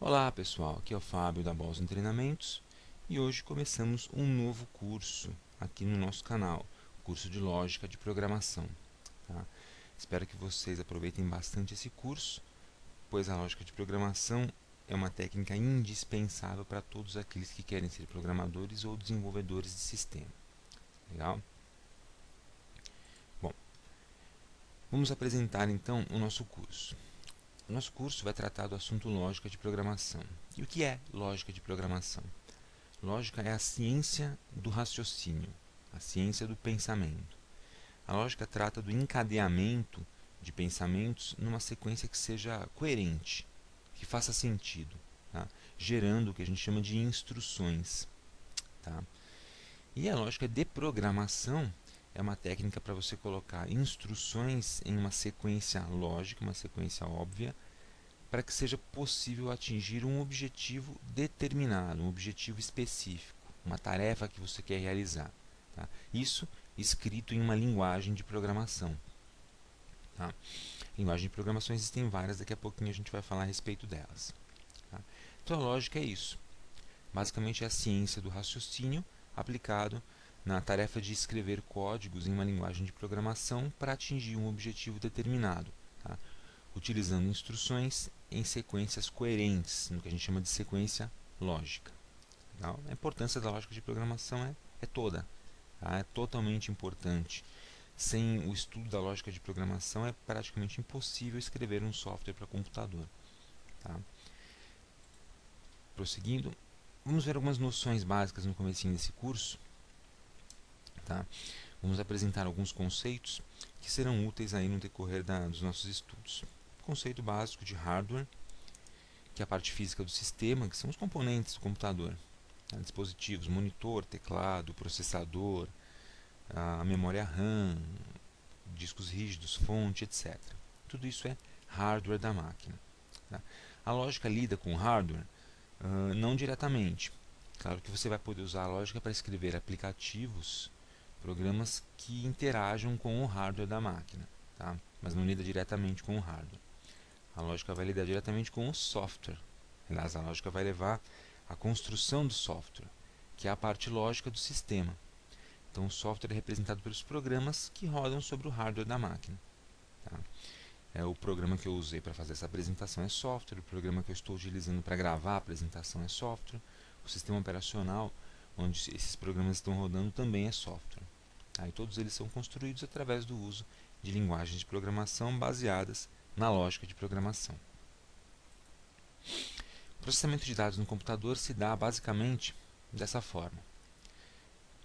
Olá pessoal, aqui é o Fábio da Bolsa em Treinamentos e hoje começamos um novo curso aqui no nosso canal, curso de Lógica de Programação. Tá? Espero que vocês aproveitem bastante esse curso, pois a lógica de programação é uma técnica indispensável para todos aqueles que querem ser programadores ou desenvolvedores de sistema. Legal? Bom, vamos apresentar então o nosso curso. O nosso curso vai tratar do assunto lógica de programação. E o que é lógica de programação? Lógica é a ciência do raciocínio, a ciência do pensamento. A lógica trata do encadeamento de pensamentos numa sequência que seja coerente, que faça sentido, tá? Gerando o que a gente chama de instruções. Tá? E a lógica de programação é uma técnica para você colocar instruções em uma sequência lógica, uma sequência óbvia, para que seja possível atingir um objetivo determinado, um objetivo específico, uma tarefa que você quer realizar. Tá? Isso escrito em uma linguagem de programação. Tá? Linguagem de programação existem várias, daqui a pouquinho a gente vai falar a respeito delas. Tá? Então a lógica é isso. Basicamente é a ciência do raciocínio aplicado na tarefa de escrever códigos em uma linguagem de programação para atingir um objetivo determinado. Tá? Utilizando instruções em sequências coerentes, no que a gente chama de sequência lógica. Tá? A importância da lógica de programação é toda, tá? É totalmente importante. Sem o estudo da lógica de programação é praticamente impossível escrever um software para computador. Tá? Prosseguindo, vamos ver algumas noções básicas no comecinho desse curso. Tá? Vamos apresentar alguns conceitos que serão úteis aí no decorrer dos nossos estudos. Conceito básico de hardware, que é a parte física do sistema, que são os componentes do computador, né? Dispositivos, monitor, teclado, processador, a memória RAM, discos rígidos, fonte, etc. Tudo isso é hardware da máquina. Tá? A lógica lida com hardware não diretamente. Claro que você vai poder usar a lógica para escrever aplicativos, programas que interajam com o hardware da máquina, tá? Mas não lida diretamente com o hardware. A lógica vai lidar diretamente com o software. Aliás, a lógica vai levar à construção do software, que é a parte lógica do sistema. Então, o software é representado pelos programas que rodam sobre o hardware da máquina. Tá? O programa que eu usei para fazer essa apresentação é software, o programa que eu estou utilizando para gravar a apresentação é software, o sistema operacional onde esses programas estão rodando também é software. Tá? E todos eles são construídos através do uso de linguagens de programação baseadas na lógica de programação. O processamento de dados no computador se dá basicamente dessa forma.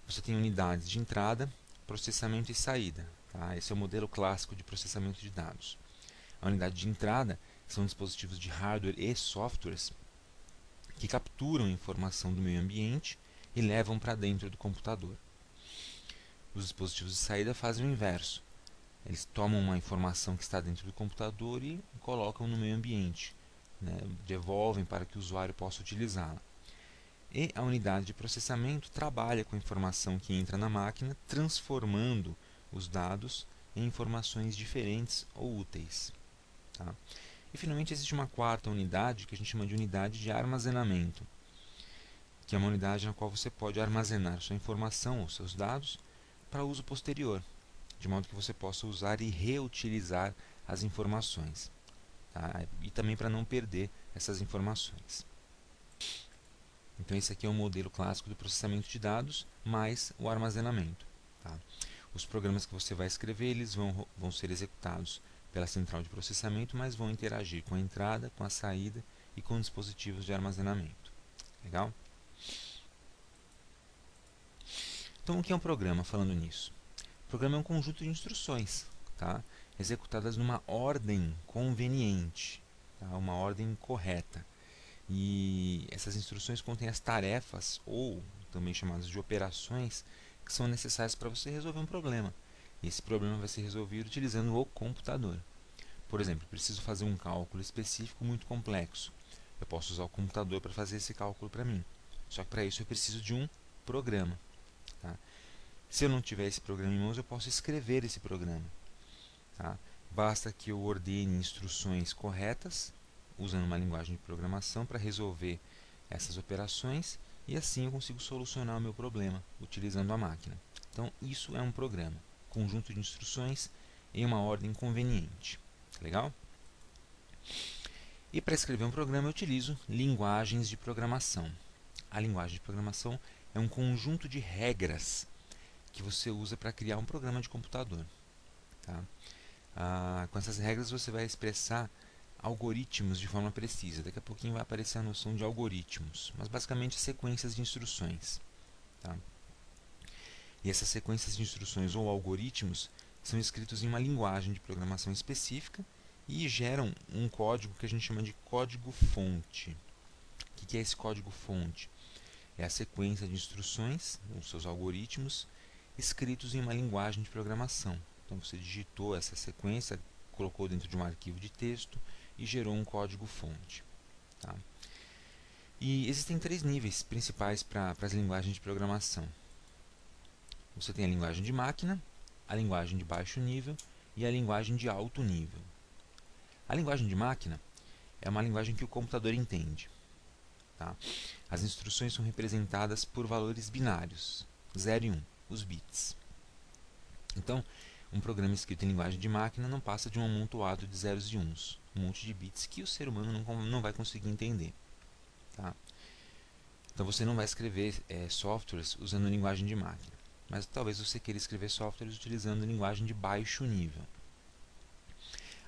Você tem unidades de entrada, processamento e saída. Tá? Esse é o modelo clássico de processamento de dados. A unidade de entrada são dispositivos de hardware e softwares que capturam informação do meio ambiente e levam para dentro do computador. Os dispositivos de saída fazem o inverso. Eles tomam uma informação que está dentro do computador e colocam no meio ambiente, né? Devolvem para que o usuário possa utilizá-la. E a unidade de processamento trabalha com a informação que entra na máquina, transformando os dados em informações diferentes ou úteis. Tá? E finalmente existe uma quarta unidade que a gente chama de unidade de armazenamento, que é uma unidade na qual você pode armazenar sua informação ou seus dados para uso posterior, de modo que você possa usar e reutilizar as informações, tá? E também para não perder essas informações. Então esse aqui é o modelo clássico do processamento de dados mais o armazenamento. Tá? Os programas que você vai escrever eles vão ser executados pela central de processamento, mas vão interagir com a entrada, com a saída e com dispositivos de armazenamento. Legal? Então o que é um programa falando nisso? O programa é um conjunto de instruções, tá? Executadas numa ordem conveniente, tá? Uma ordem correta. E essas instruções contêm as tarefas, ou também chamadas de operações, que são necessárias para você resolver um problema. E esse problema vai ser resolvido utilizando o computador. Por exemplo, preciso fazer um cálculo específico muito complexo. Eu posso usar o computador para fazer esse cálculo para mim. Só que para isso eu preciso de um programa. Tá? Se eu não tiver esse programa em mãos, eu posso escrever esse programa. Tá? Basta que eu ordene instruções corretas usando uma linguagem de programação para resolver essas operações e assim eu consigo solucionar o meu problema utilizando a máquina. Então, isso é um programa, conjunto de instruções em uma ordem conveniente. Legal? E para escrever um programa eu utilizo linguagens de programação. A linguagem de programação é um conjunto de regras que você usa para criar um programa de computador. Tá? Com essas regras você vai expressar algoritmos de forma precisa. Daqui a pouquinho vai aparecer a noção de algoritmos, mas basicamente sequências de instruções. Tá? E essas sequências de instruções ou algoritmos são escritos em uma linguagem de programação específica e geram um código que a gente chama de código-fonte. O que é esse código-fonte? É a sequência de instruções, os seus algoritmos, escritos em uma linguagem de programação. Então você digitou essa sequência, colocou dentro de um arquivo de texto e gerou um código-fonte. Tá? E existem 3 níveis principais para as linguagens de programação. Você tem a linguagem de máquina, a linguagem de baixo nível e a linguagem de alto nível. A linguagem de máquina é uma linguagem que o computador entende. Tá? As instruções são representadas por valores binários, 0 e 1, os bits. Então, um programa escrito em linguagem de máquina não passa de um amontoado de zeros e uns, um monte de bits que o ser humano não vai conseguir entender. Tá? Então você não vai escrever softwares usando linguagem de máquina, mas talvez você queira escrever softwares utilizando linguagem de baixo nível.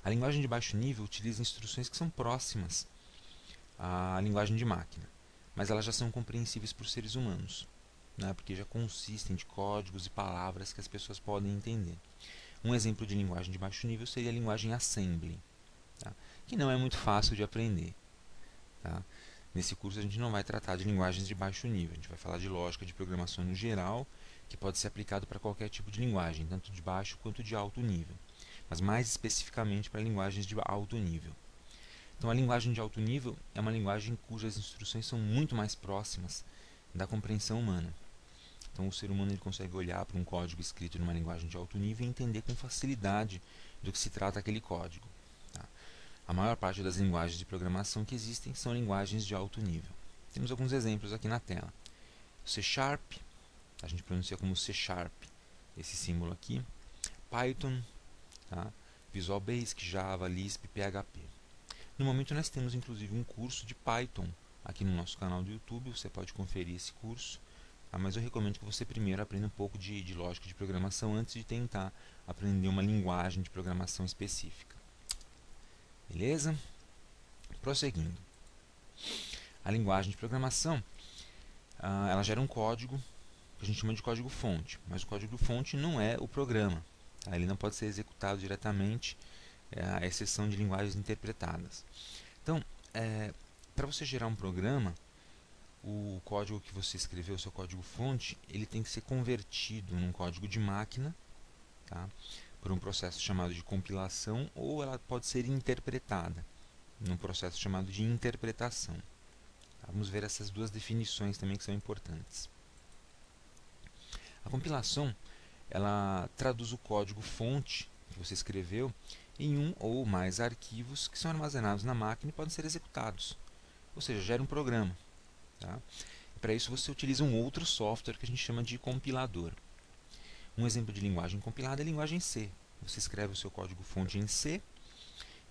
A linguagem de baixo nível utiliza instruções que são próximas à linguagem de máquina, mas elas já são compreensíveis por seres humanos, né, porque já consistem de códigos e palavras que as pessoas podem entender. Um exemplo de linguagem de baixo nível seria a linguagem Assembly, tá, que não é muito fácil de aprender. Tá? Nesse curso a gente não vai tratar de linguagens de baixo nível, a gente vai falar de lógica de programação no geral, que pode ser aplicado para qualquer tipo de linguagem, tanto de baixo quanto de alto nível, mas mais especificamente para linguagens de alto nível. Então a linguagem de alto nível é uma linguagem cujas instruções são muito mais próximas da compreensão humana. Então o ser humano ele consegue olhar para um código escrito numa linguagem de alto nível e entender com facilidade do que se trata aquele código. Tá? A maior parte das linguagens de programação que existem são linguagens de alto nível. Temos alguns exemplos aqui na tela. C Sharp, a gente pronuncia como C Sharp, esse símbolo aqui. Python, tá? Visual Basic, Java, Lisp, PHP. No momento nós temos inclusive um curso de Python aqui no nosso canal do YouTube, você pode conferir esse curso, mas eu recomendo que você primeiro aprenda um pouco de lógica de programação antes de tentar aprender uma linguagem de programação específica. Beleza? Prosseguindo. A linguagem de programação, ela gera um código que a gente chama de código-fonte, mas o código-fonte não é o programa. Tá? Ele não pode ser executado diretamente, à exceção de linguagens interpretadas. Então, para você gerar um programa, o código que você escreveu, o seu código-fonte, ele tem que ser convertido num código de máquina, tá? Por um processo chamado de compilação, ou ela pode ser interpretada num processo chamado de interpretação. Tá? Vamos ver essas duas definições também que são importantes. A compilação, ela traduz o código-fonte que você escreveu em um ou mais arquivos que são armazenados na máquina e podem ser executados. Ou seja, gera um programa. Tá? Para isso você utiliza um outro software que a gente chama de compilador. Um exemplo de linguagem compilada é a linguagem C. Você escreve o seu código-fonte em C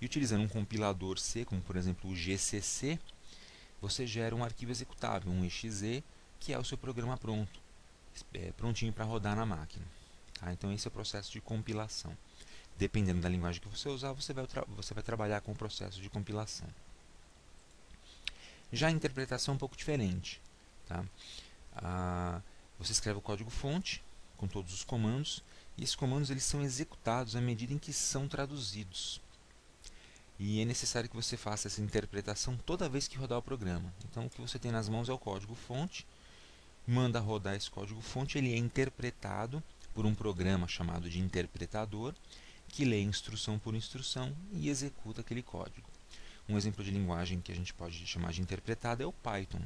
e utilizando um compilador C, como por exemplo o GCC, você gera um arquivo executável, um exe, que é o seu programa pronto, prontinho para rodar na máquina. Tá? Então esse é o processo de compilação. Dependendo da linguagem que você usar, você vai trabalhar com o processo de compilação. Já a interpretação é um pouco diferente. Tá? Você escreve o código-fonte com todos os comandos, e esses comandos eles são executados à medida em que são traduzidos. E é necessário que você faça essa interpretação toda vez que rodar o programa. Então o que você tem nas mãos é o código-fonte, manda rodar esse código-fonte, ele é interpretado por um programa chamado de interpretador, que lê instrução por instrução e executa aquele código. Um exemplo de linguagem que a gente pode chamar de interpretada é o Python.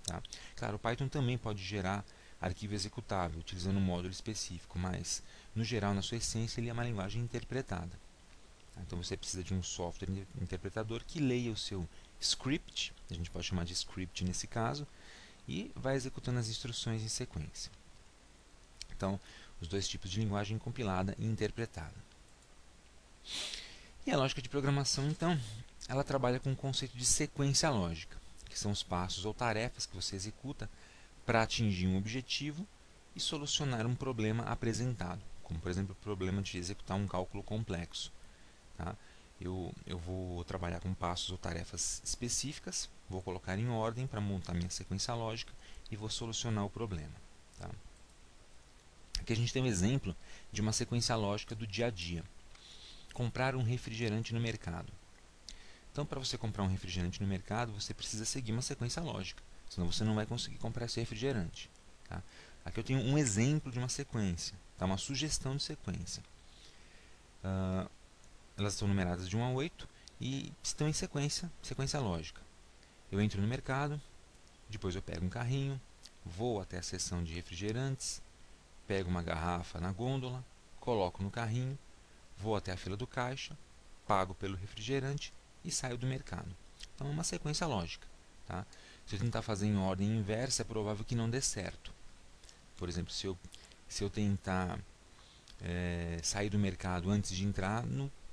Tá? Claro, o Python também pode gerar arquivo executável, utilizando um módulo específico, mas, no geral, na sua essência, ele é uma linguagem interpretada. Então você precisa de um software interpretador que leia o seu script, a gente pode chamar de script nesse caso, e vai executando as instruções em sequência. Então, os dois tipos de linguagem, compilada e interpretada. E a lógica de programação, então, ela trabalha com o conceito de sequência lógica, que são os passos ou tarefas que você executa para atingir um objetivo e solucionar um problema apresentado, como, por exemplo, o problema de executar um cálculo complexo. Tá? Eu vou trabalhar com passos ou tarefas específicas, vou colocar em ordem para montar minha sequência lógica e vou solucionar o problema. Tá? Aqui a gente tem um exemplo de uma sequência lógica do dia a dia. Comprar um refrigerante no mercado. Então, para você comprar um refrigerante no mercado, você precisa seguir uma sequência lógica, senão você não vai conseguir comprar esse refrigerante. Tá? Aqui eu tenho um exemplo de uma sequência, tá? Uma sugestão de sequência. Elas estão numeradas de 1 a 8 e estão em sequência lógica. Eu entro no mercado, depois eu pego um carrinho, vou até a seção de refrigerantes, pego uma garrafa na gôndola, coloco no carrinho, vou até a fila do caixa, pago pelo refrigerante e saio do mercado. Então é uma sequência lógica. Tá? Se eu tentar fazer em ordem inversa, é provável que não dê certo. Por exemplo, se eu tentar sair do mercado antes de entrar,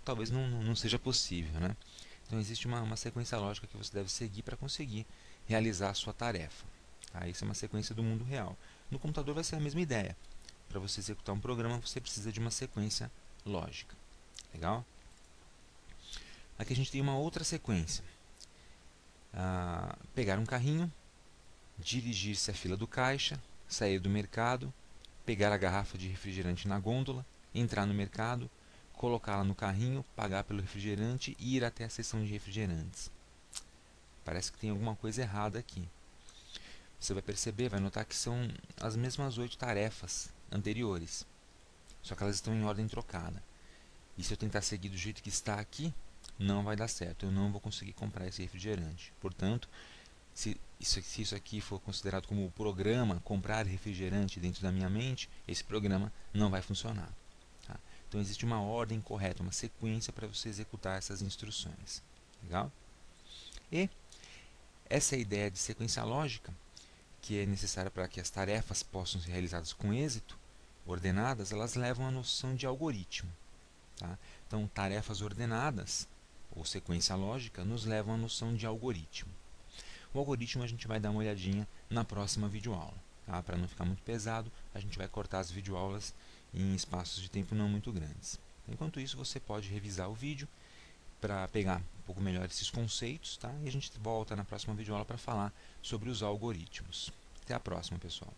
talvez não seja possível. Né? Então existe uma sequência lógica que você deve seguir para conseguir realizar a sua tarefa. Tá? Isso é uma sequência do mundo real. No computador vai ser a mesma ideia. Para você executar um programa, você precisa de uma sequência lógica. Legal? Aqui a gente tem uma outra sequência. Pegar um carrinho, dirigir-se à fila do caixa, sair do mercado, pegar a garrafa de refrigerante na gôndola, entrar no mercado, colocá-la no carrinho, pagar pelo refrigerante e ir até a seção de refrigerantes. Parece que tem alguma coisa errada aqui. Você vai perceber, vai notar que são as mesmas 8 tarefas anteriores, só que elas estão em ordem trocada. E se eu tentar seguir do jeito que está aqui, não vai dar certo, eu não vou conseguir comprar esse refrigerante. Portanto, se isso aqui for considerado como o programa comprar refrigerante dentro da minha mente, esse programa não vai funcionar. Tá? Então existe uma ordem correta, uma sequência para você executar essas instruções. Legal? E essa ideia de sequência lógica, que é necessária para que as tarefas possam ser realizadas com êxito, ordenadas, elas levam à noção de algoritmo. Tá? Então, tarefas ordenadas, ou sequência lógica, nos levam à noção de algoritmo. O algoritmo a gente vai dar uma olhadinha na próxima videoaula. Tá? Para não ficar muito pesado, a gente vai cortar as videoaulas em espaços de tempo não muito grandes. Enquanto isso, você pode revisar o vídeo para pegar um pouco melhor esses conceitos, tá? E a gente volta na próxima videoaula para falar sobre os algoritmos. Até a próxima, pessoal!